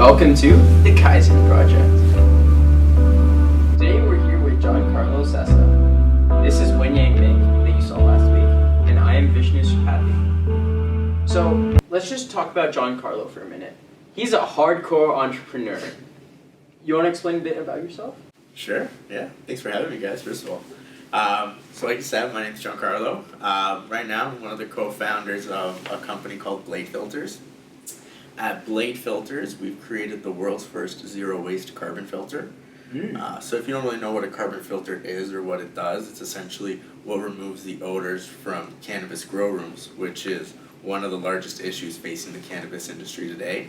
Welcome to the Kaizen Project. Today we're here with Giancarlo Sessa. This is Wen Yang Ming that you saw last week, and I am Vishnu Supathi. So let's just talk about Giancarlo for a minute. He's a hardcore entrepreneur. You want to explain a bit about yourself? Sure, yeah. Thanks for having me, guys, first of all. So like you said, my name's Giancarlo. Right now, I'm one of the co-founders of a company called Blade Filters. At Blade Filters, we've created the world's first zero-waste carbon filter. So if you don't really know what a carbon filter is or what it does, it's essentially what removes the odors from cannabis grow rooms, which is one of the largest issues facing the cannabis industry today.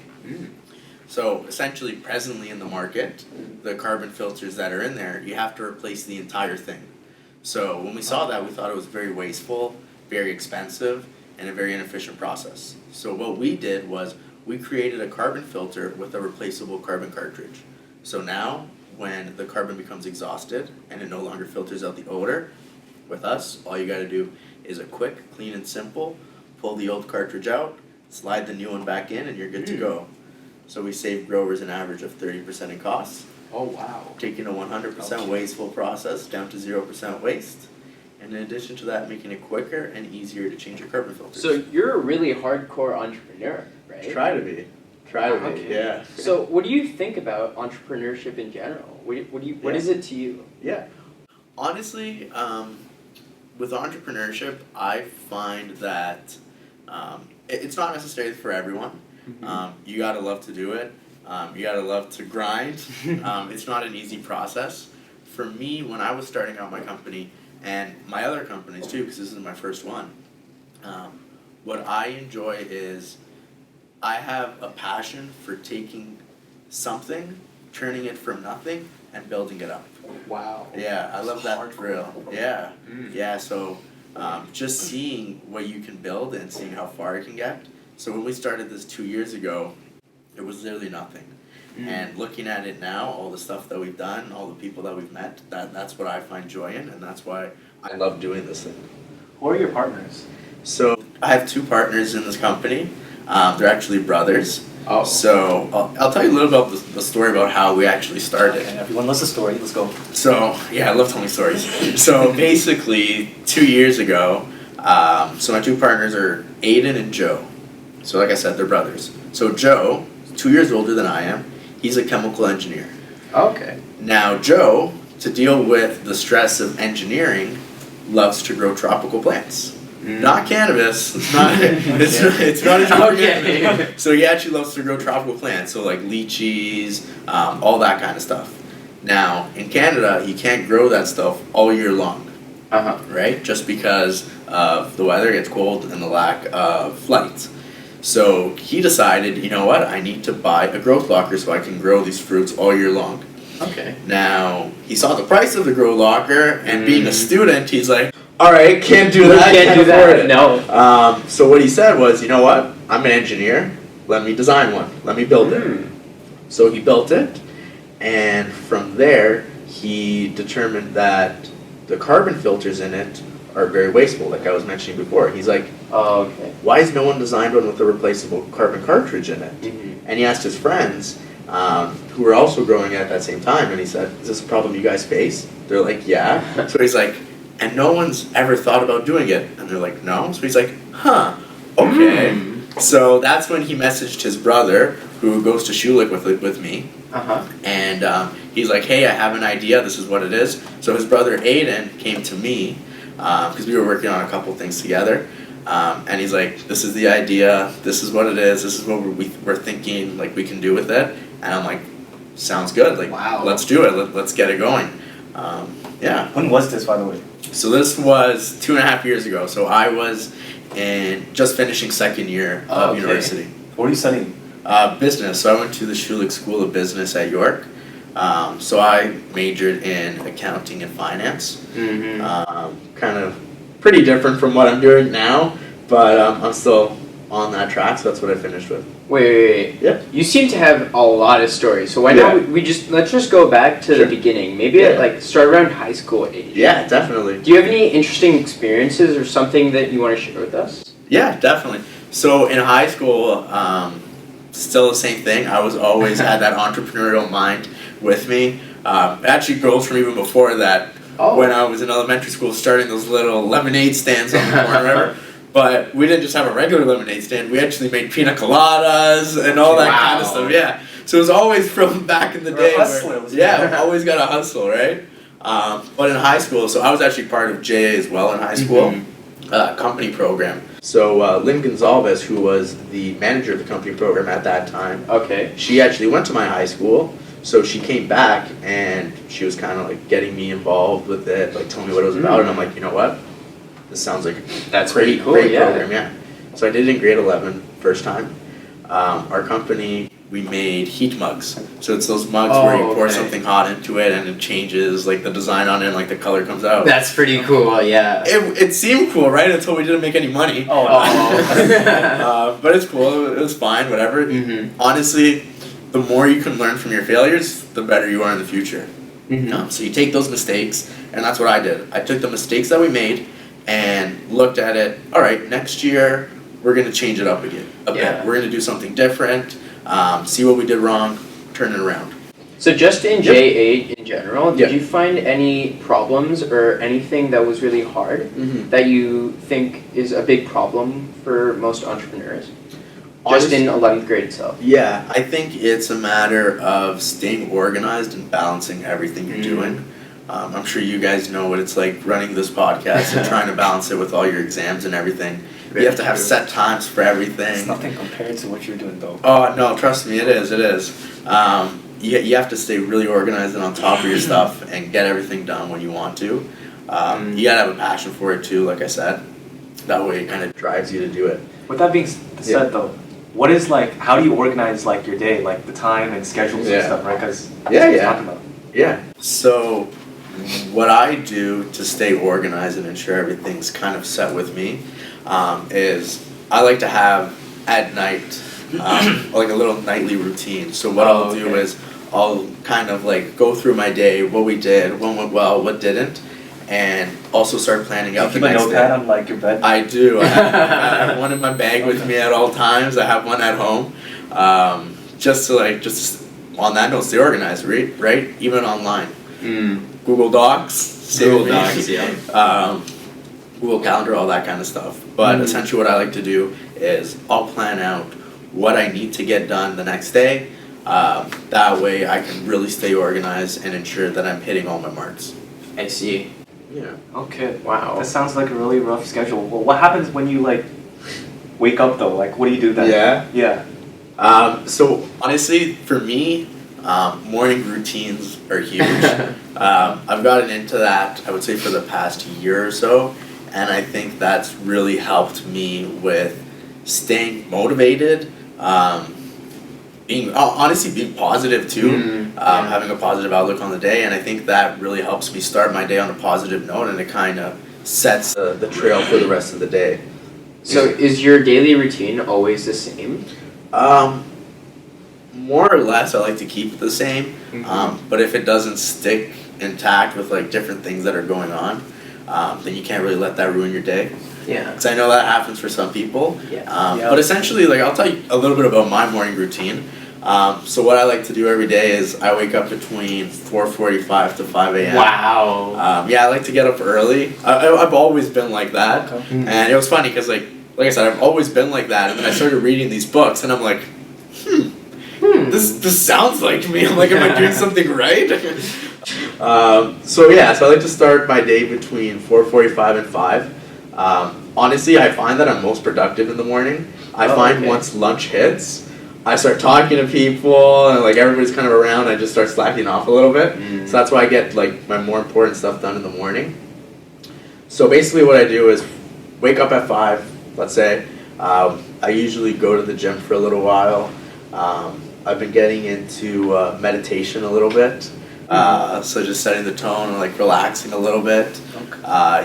So essentially, presently in the market, the carbon filters that are in there, you have to replace the entire thing. So when we saw that, we thought it was very wasteful, very expensive, and a very inefficient process. So what we did was we created a carbon filter with a replaceable carbon cartridge. So now, when the carbon becomes exhausted and it no longer filters out the odor, with us, all you gotta do is a quick, clean and simple, pull the old cartridge out, slide the new one back in, and you're good to go. So we save growers an average of 30% in costs. Oh wow. Taking a 100% wasteful process down to 0% waste. And in addition to that, making it quicker and easier to change your carbon filters. So you're a really hardcore entrepreneur, right? Try to be. Okay. Yeah. So what do you think about entrepreneurship in general? What is it to you? Yeah. Honestly, with entrepreneurship, I find that it's not necessarily for everyone. You gotta love to do it. You gotta love to grind. It's not an easy process. For me, when I was starting out my company, and my other companies too, because this is my first one, what I enjoy is I have a passion for taking something, turning it from nothing, and building it up. Wow. Yeah, I love that thrill. Yeah, yeah. So just seeing what you can build and seeing how far it can get. So when we started this 2 years ago, it was literally nothing. And looking at it now, all the stuff that we've done, all the people that we've met, that's what I find joy in, and that's why I love doing this thing. Who are your partners? So I have two partners in this company. They're actually brothers. Oh. So I'll tell you a little about the story about how we actually started. Okay, everyone loves a story. Let's go. So yeah, I love telling stories. So basically, 2 years ago, so my two partners are Aiden and Joe. So like I said, they're brothers. So Joe, 2 years older than I am, he's a chemical engineer. Okay. Now Joe, to deal with the stress of engineering, loves to grow tropical plants. Not cannabis. It's not. It's not as organic. So he actually loves to grow tropical plants. So like lychees, all that kind of stuff. Now in Canada, you can't grow that stuff all year long. Right? Just because of the weather gets cold and the lack of light. So he decided, you know what, I need to buy a growth locker so I can grow these fruits all year long. Okay. Now, he saw the price of the grow locker, and being a student, he's like, all right, can't do that, can't do that, no. So what he said was, you know what, I'm an engineer, let me design one, let me build it. So he built it, and from there, he determined that the carbon filters in it are very wasteful, like I was mentioning before. He's like, why has no one designed one with a replaceable carbon cartridge in it? And he asked his friends, who were also growing it at that same time, and he said, is this a problem you guys face? They're like, yeah. So he's like, and no one's ever thought about doing it? And they're like, no. So he's like, huh, okay. So that's when he messaged his brother, who goes to Schulich with me. And he's like, hey, I have an idea, this is what it is. So his brother Aiden came to me, because we were working on a couple things together, and he's like, this is the idea, this is what it is, this is what we're thinking like we can do with it. And I'm like, sounds good, like, wow, let's do it, let's get it going. Yeah. When was this, by the way? So this was 2.5 years ago. So I was just finishing second year of university. What are you studying? Business. So I went to the Schulich School of Business at York. So I majored in accounting and finance. Kind of pretty different from what I'm doing now, but I'm still on that track, so that's what I finished with. Wait. Yeah. You seem to have a lot of stories, so why not let's just go back to the beginning. Maybe at start around high school age. Yeah, definitely. Do you have any interesting experiences or something that you want to share with us? Yeah, definitely. So in high school, still the same thing. I was always had that entrepreneurial mind with me. It actually goes from even before that. Oh. When I was in elementary school, starting those little lemonade stands on the corner. But we didn't just have a regular lemonade stand. We actually made pina coladas and all that kind of stuff. Yeah. So it was always from back in the day. Yeah, always got to hustle, right? But in high school, so I was actually part of JA as well in high school, company program. So Lynn Gonzalez, who was the manager of the company program at that time, Okay. she actually went to my high school. So she came back and she was kind of like getting me involved with it, like telling me what it was about, and I'm like, you know what? This sounds like That's pretty pretty cool, great yeah. program, yeah. So I did it in grade 11, first time. Our company, we made heat mugs. So it's those mugs where you pour something hot into it and it changes like the design on it and like the color comes out. That's pretty cool, yeah. It seemed cool, right? Until we didn't make any money. But it's cool. It was fine, whatever. Honestly, the more you can learn from your failures, the better you are in the future. So you take those mistakes, and that's what I did. I took the mistakes that we made and looked at it. All right, next year we're gonna change it up again a bit. We're gonna do something different. See what we did wrong, turn it around. So just in J8 in general, did Yep. you find any problems or anything that was really hard that you think is a big problem for most entrepreneurs? Just in 11th grade itself. Yeah, I think it's a matter of staying organized and balancing everything you're doing. I'm sure you guys know what it's like running this podcast and trying to balance it with all your exams and everything. You have to have set times for everything. It's nothing compared to what you're doing, though. Oh, no, trust me, it is. You have to stay really organized and on top of your stuff and get everything done when you want to. You gotta have a passion for it too, like I said. That way it kind of drives you to do it. With that being said, though, what is like, how do you organize like your day, like the time and schedules and stuff, right? Because talking about. Yeah. So what I do to stay organized and ensure everything's kind of set with me is I like to have at night like a little nightly routine. So what I'll do is I'll kind of like go through my day, what we did, what went well, what didn't, and also start planning out the next day. Do you keep a notepad on like your bed? I do. I have one in my bag with me at all times. I have one at home, just on that note, stay organized, right? Even online. Google Docs, Google Docs, yeah. Google Calendar, all that kind of stuff. But essentially what I like to do is I'll plan out what I need to get done the next day. That way I can really stay organized and ensure that I'm hitting all my marks. I see. Yeah. Okay. Wow. That sounds like a really rough schedule. Well, what happens when you like wake up though? Like, what do you do then? Yeah. So honestly, for me, morning routines are huge. I've gotten into that, I would say, for the past year or so, and I think that's really helped me with staying motivated, being positive too, having a positive outlook on the day, and I think that really helps me start my day on a positive note, and it kind of sets the trail for the rest of the day. So is your daily routine always the same? More or less, I like to keep it the same, but if it doesn't stick intact with like different things that are going on, then you can't really let that ruin your day. Yeah. Because I know that happens for some people. Yeah. But essentially, like I'll tell you a little bit about my morning routine. So what I like to do every day is I wake up between 4:45 to 5 a.m. Wow. Yeah, I like to get up early. I've always been like that, and it was funny because like I said, I've always been like that, and then I started reading these books, and I'm like, This sounds like me. I'm like, am I doing something right? So I like to start my day between 4:45 and 5. Honestly, I find that I'm most productive in the morning. I find once lunch hits, I start talking to people and like everybody's kind of around. I just start slacking off a little bit. So that's why I get like my more important stuff done in the morning. So basically, what I do is wake up at 5. Let's say I usually go to the gym for a little while. I've been getting into meditation a little bit. So just setting the tone and like relaxing a little bit.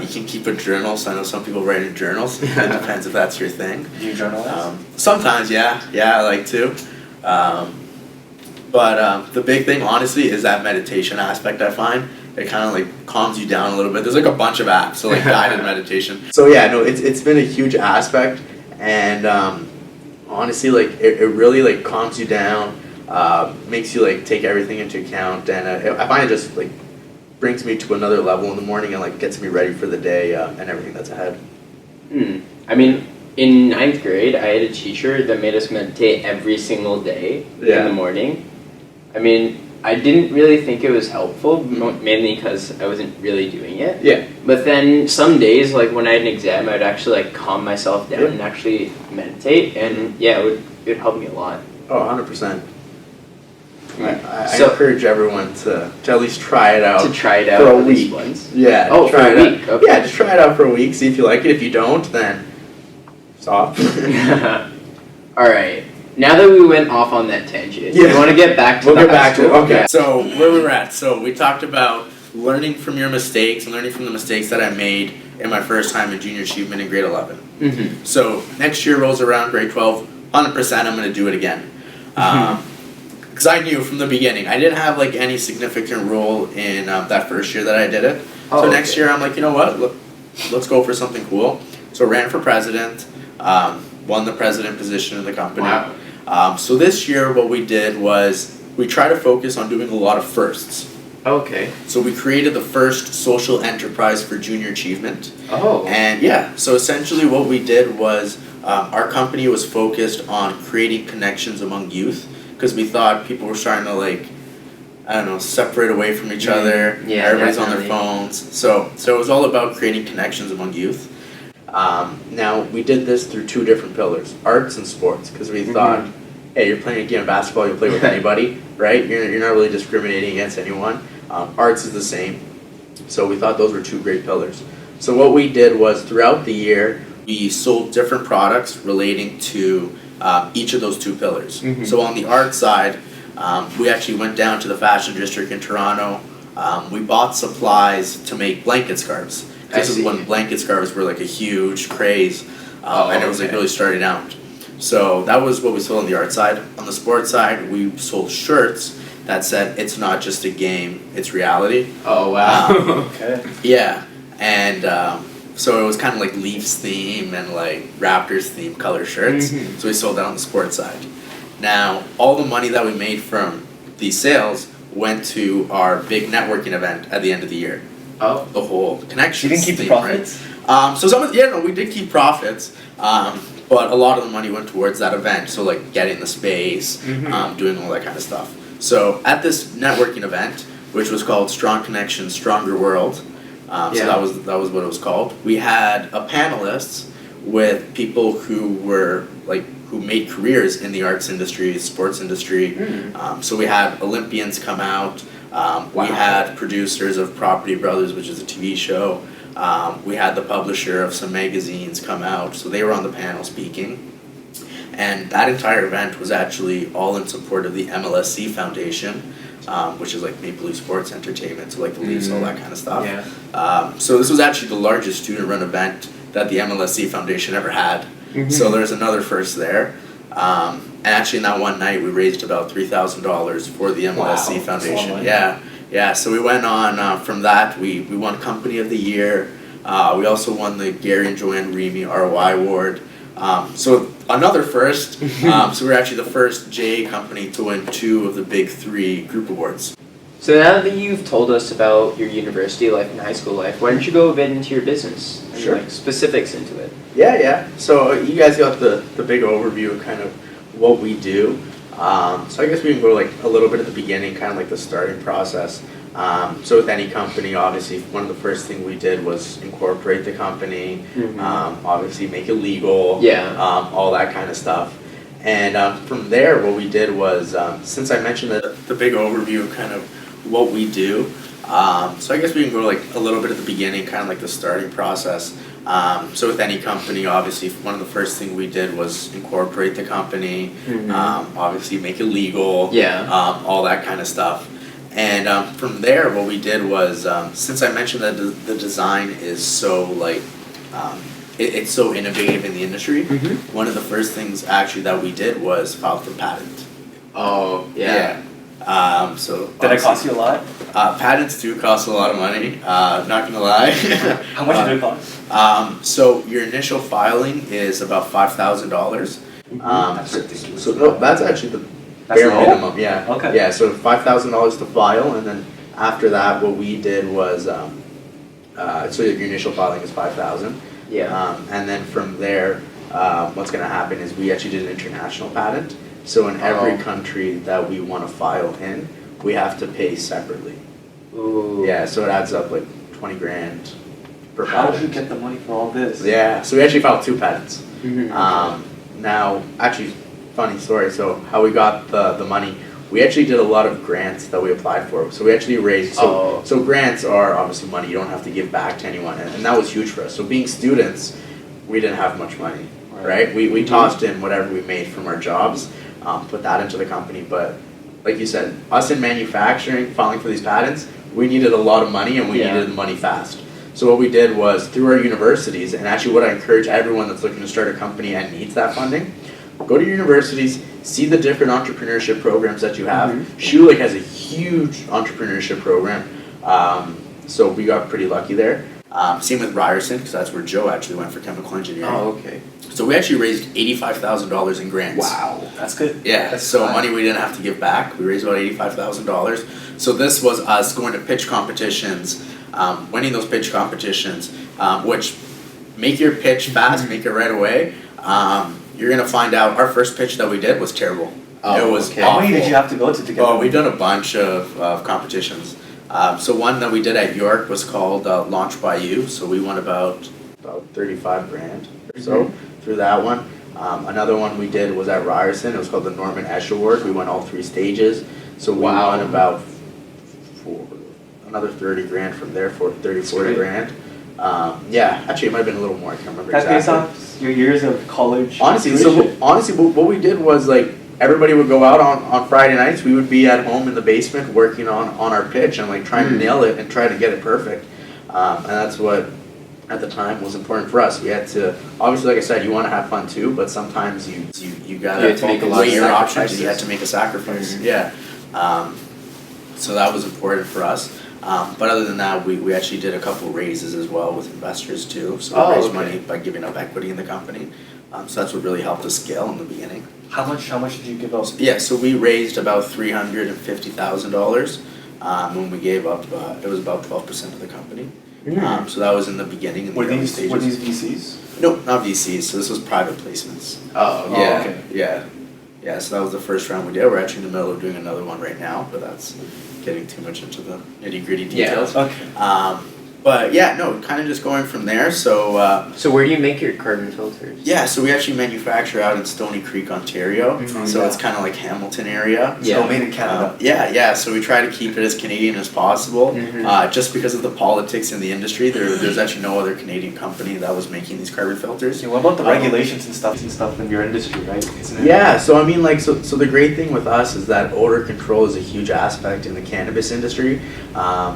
You can keep a journal, so I know some people write in journals. It depends if that's your thing. Do you journalize? Sometimes, yeah, I like to. But the big thing, honestly, is that meditation aspect. I find it kind of like calms you down a little bit. There's like a bunch of apps, so like guided meditation. So yeah, no, it's been a huge aspect, and honestly, like it really like calms you down, makes you like take everything into account, and I find it just like brings me to another level in the morning and like gets me ready for the day and everything that's ahead. I mean, in ninth grade, I had a teacher that made us meditate every single day in the morning. I mean, I didn't really think it was helpful, mainly because I wasn't really doing it. Yeah. But then some days, like when I had an exam, I'd actually like calm myself down and actually meditate, and yeah, it would help me a lot. Oh, 100%. I encourage everyone to at least try it out. To try it out for a at least week. once. Yeah. Oh, try for a week. Okay. Yeah, just try it out for a week. See if you like it. If you don't, then stop. All right. Now that we went off on that tangent, Yeah. you want to get back to We'll the get high back to it. school? Okay. So where we were at. So we talked about learning from your mistakes and learning from the mistakes that I made in my first time in junior achievement in grade 11. Mm-hmm. So next year rolls around, grade 12, 100% I'm going to do it again. Because I knew from the beginning, I didn't have like any significant role in that first year that I did it. So next year I'm like, you know what, let's go for something cool. So ran for president, won the president position in the company. Wow. So this year what we did was we tried to focus on doing a lot of firsts. Okay. So we created the first social enterprise for junior achievement. Oh. And yeah, so essentially what we did was our company was focused on creating connections among youth because we thought people were starting to like, I don't know, separate away from each other. Yeah, everybody's definitely. on their phones. So it was all about creating connections among youth. Now we did this through two different pillars, arts and sports, because we thought, hey, you're playing a game of basketball, you'll play with anybody, right? You're not really discriminating against anyone. Arts is the same. So we thought those were two great pillars. So what we did was throughout the year, we sold different products relating to each of those two pillars. So on the art side, we actually went down to the fashion district in Toronto. We bought supplies to make blanket scarves. This is when blanket scarves were like a huge craze, and it was like really starting out. So that was what we sold on the art side. On the sports side, we sold shirts that said, "It's not just a game, it's reality." Oh wow. Okay. Yeah, and so it was kind of like Leafs theme and like Raptors theme color shirts. So we sold that on the sports side. Now, all the money that we made from these sales went to our big networking event at the end of the year. Oh. The whole connection. You didn't keep the profits? Right? So we did keep profits, but a lot of the money went towards that event. So like getting the space, doing all that kind of stuff. So at this networking event, which was called Strong Connections, Stronger World, so that was what it was called. We had a panelists with people who were like who made careers in the arts industry, sports industry. So we had Olympians come out. We had producers of Property Brothers, which is a TV show. We had the publisher of some magazines come out, so they were on the panel speaking. And that entire event was actually all in support of the MLSC Foundation, which is like Maple Leaf Sports Entertainment, so like the Leafs, all that kind of stuff. Yeah. So this was actually the largest student-run event that the MLSC Foundation ever had. So there's another first there. And actually in that one night we raised about $3,000 for the MLSC Foundation. Yeah. So we went on from that. We won Company of the Year. We also won the Gary and Joanne Remy ROI Award. So another first. So we're actually the first JA company to win 2 of the big 3 group awards. So now that you've told us about your university life and high school life, why don't you go a bit into your business and Sure. like specifics into it? Yeah. So you guys got the big overview of kind of what we do. So I guess we can go like a little bit at the beginning, kind of like the starting process. So with any company, obviously, one of the first things we did was incorporate the company, obviously make it legal, all that kind of stuff. And from there, what we did was, since I mentioned the big overview of kind of what we do, so I guess we can go like a little bit at the beginning, kind of like the starting process. So with any company, obviously, one of the first things we did was incorporate the company, obviously make it legal, all that kind of stuff. And from there, what we did was, since I mentioned that the design is so like, it's so innovative in the industry, one of the first things actually that we did was file for patent. Oh, yeah. So Did it cost you a lot? Patents do cost a lot of money, not gonna lie. How much did it cost? So your initial filing is about $5,000, That's ridiculous. So no, that's actually the That's bare low? minimum. Yeah. Okay. Yeah. So $5,000 to file, and then after that, what we did was, so your initial filing is 5,000. Yeah. And then from there, what's going to happen is we actually did an international patent. So in every country that we want to file in, we have to pay separately. Ooh. Yeah, so it adds up like 20 grand per How patent. did you get the money for all this? Yeah, so we actually filed 2 patents. Mhm. Now, actually, funny story. So how we got the money, we actually did a lot of grants that we applied for. So we actually raised, so grants are obviously money you don't have to give back to anyone, and that was huge for us. So being students, we didn't have much money, right? We tossed in whatever we made from our jobs, put that into the company, but like you said, us in manufacturing, filing for these patents, we needed a lot of money and we needed the money fast. So what we did was through our universities, and actually what I encourage everyone that's looking to start a company and needs that funding, go to universities, see the different entrepreneurship programs that you have. Schulich has a huge entrepreneurship program, so we got pretty lucky there. Same with Ryerson, because that's where Joe actually went for chemical engineering. Oh, okay. So we actually raised $85,000 in grants. Wow, that's good. Yeah, That's so fine. money we didn't have to give back. We raised about $85,000. So this was us going to pitch competitions, winning those pitch competitions, which make your pitch fast, make it right away. You're gonna find out our first pitch that we did was terrible. It was awful. How many did you have to go to get? Oh, we've done a bunch of competitions. So one that we did at York was called Launch by You. So we won about 35 grand or so through that one. Another one we did was at Ryerson. It was called the Norman Esch Award. We won all 3 stages. So we won about another 30 grand from there, 40 grand. Yeah, actually it might have been a little more. I can't remember That's exactly. based off your years of college. Honestly, tuition. what we did was like everybody would go out on Friday nights. We would be at home in the basement working on our pitch and like trying to nail it and try to get it perfect. And that's what at the time was important for us. We had to obviously, like I said, you want to have fun too, but sometimes you gotta have to make a lot weigh of your options. sacrifices. You had to make a sacrifice. Yeah. So that was important for us. But other than that, we actually did a couple raises as well with investors too. So we raised money by giving up equity in the company. So that's what really helped us scale in the beginning. How much did you give up? Yeah, so we raised about $350,000 when we gave up. It was about 12% of the company. So that was in the beginning. In the early stages. Were these VCs? No, not VCs. So this was private placements. Oh, Yeah, okay. yeah. So that was the first round we did. We're actually in the middle of doing another one right now, but that's getting too much into the nitty-gritty details. Okay. But yeah, no, kind of just going from there. So So where do you make your carbon filters? yeah, so we actually manufacture out in Stony Creek, Ontario. So Yeah. it's kind of like Hamilton area. Yeah. So made in Canada. Yeah. So we try to keep it as Canadian as possible. Just because of the politics in the industry, there's actually no other Canadian company that was making these carbon filters. Yeah, what about the regulations and stuff in your industry, right? Isn't it? Yeah, so I mean, like, so the great thing with us is that odor control is a huge aspect in the cannabis industry. I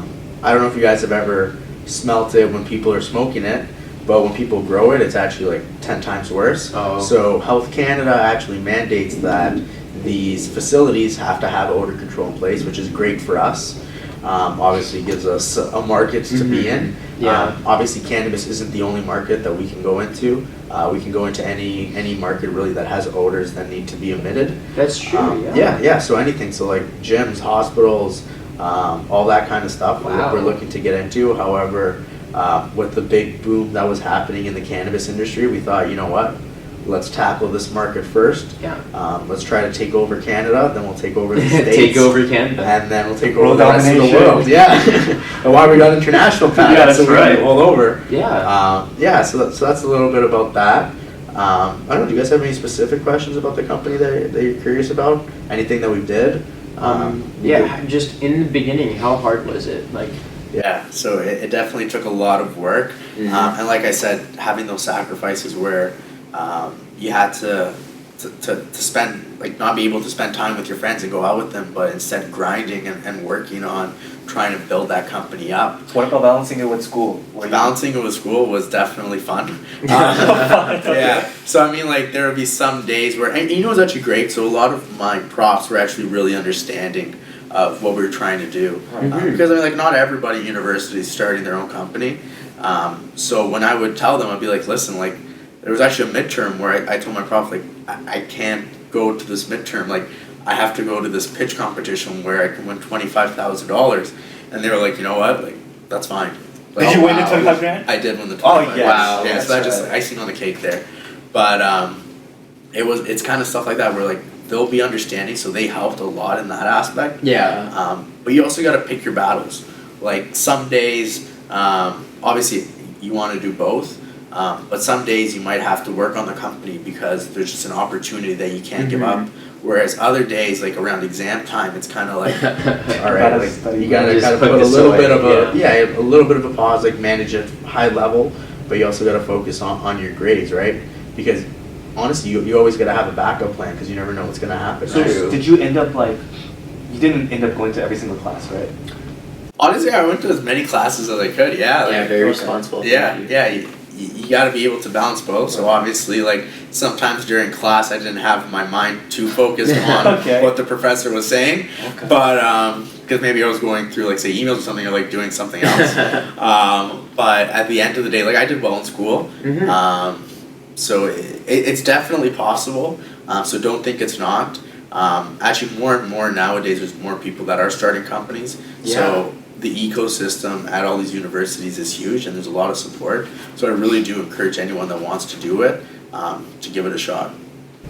don't know if you guys have ever smelt it when people are smoking it, but when people grow it, it's actually like 10 times worse. Oh. So Health Canada actually mandates that these facilities have to have odor control in place, which is great for us. Obviously gives us a market to be in. Yeah. Obviously cannabis isn't the only market that we can go into. We can go into any market really that has odors that need to be emitted. That's true. Yeah, so anything. So like gyms, hospitals, all that kind of stuff Wow. we're looking to get into. However, with the big boom that was happening in the cannabis industry, we thought, you know what? Let's tackle this market first. Yeah. Let's try to take over Canada, then we'll take over the States. Take over Canada. And then we'll take World over the rest of the domination. world. Yeah. And why we got international patents, Yeah, that's so we right. can all over. Yeah. Yeah, so that's a little bit about that. I don't know, do you guys have any specific questions about the company that you're curious about? Anything that we did? Yeah. Just in the beginning, how hard was it? Like. Yeah, so it definitely took a lot of work. And like I said, having those sacrifices where you had to spend, like not be able to spend time with your friends and go out with them, but instead grinding and working on trying to build that company up. What about balancing it with school? Balancing it with school was definitely fun. Yeah. So I mean, like there would be some days where, and you know, it's actually great. So a lot of my profs were actually really understanding of what we were trying to do, because I mean, like not everybody at university is starting their own company. So when I would tell them, I'd be like, listen, like there was actually a midterm where I told my prof, like, I can't go to this midterm, like, I have to go to this pitch competition where I can win $25,000. And they were like, you know what, like, that's fine. Like, Did you win the 25 grand? I did win the Oh, 25 yes. Wow. Yeah, so that's just like icing on the cake there. But it's kind of stuff like that where, like, they'll be understanding, so they helped a lot in that aspect. Yeah. But you also got to pick your battles. Like, some days, obviously, you want to do both. But some days you might have to work on the company because there's just an opportunity that you can't give up. Whereas other days, like around exam time, it's kind of like, all right, like, you gotta Just kind of put put a this little away, bit of a little bit of a pause, like manage at high level, but you also gotta focus on your grades, right? Because honestly, you always gotta have a backup plan because you never know what's gonna happen. So right? did you end up like, you didn't end up going to every single class, right? Honestly, I went to as many classes as I could. Yeah, like, Yeah, very responsible. Yeah. You got to be able to balance both. So obviously, like, sometimes during class, I didn't have my mind too focused on Okay. what the professor was saying. Okay. But because maybe I was going through, like, say, emails or something, or like doing something else. But at the end of the day, like, I did well in school. So it's definitely possible. So don't think it's not. Actually, more and more nowadays, there's more people that are starting companies. Yeah. So the ecosystem at all these universities is huge, and there's a lot of support. So I really do encourage anyone that wants to do it to give it a shot.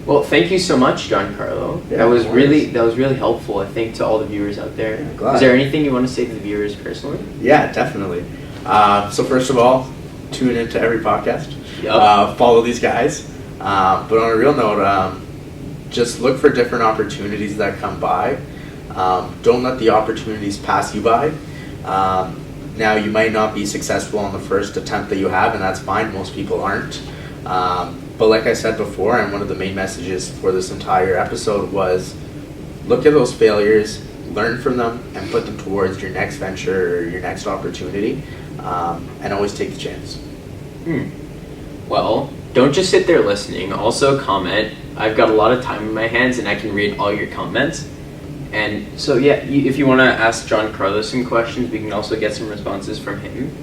Well, thank you so much, Giancarlo. Yeah, that was of course. really helpful, I think, to all the viewers out there. Yeah, glad. Is there anything you want to say to the viewers personally? Yeah, definitely. So first of all, tune into every podcast. Yup. Follow these guys. But on a real note, just look for different opportunities that come by. Don't let the opportunities pass you by. Now, you might not be successful on the first attempt that you have, and that's fine. Most people aren't. But like I said before, and one of the main messages for this entire episode was, look at those failures, learn from them, and put them towards your next venture or your next opportunity, and always take the chance. Well, don't just sit there listening. Also comment. I've got a lot of time in my hands, and I can read all your comments. And so, yeah, if you want to ask Giancarlo some questions, we can also get some responses from him.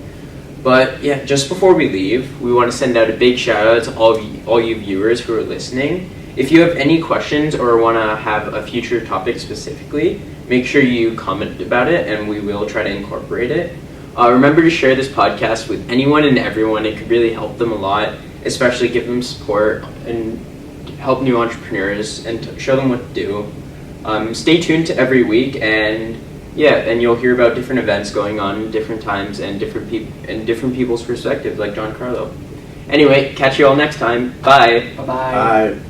But yeah, just before we leave, we want to send out a big shout out to all you viewers who are listening. If you have any questions or want to have a future topic specifically, make sure you comment about it, and we will try to incorporate it. Remember to share this podcast with anyone and everyone. It could really help them a lot, especially give them support and help new entrepreneurs and show them what to do. Stay tuned to every week, and you'll hear about different events going on in different times and different people's perspectives, like Giancarlo. Anyway, catch you all next time. Bye. Bye-bye. Bye.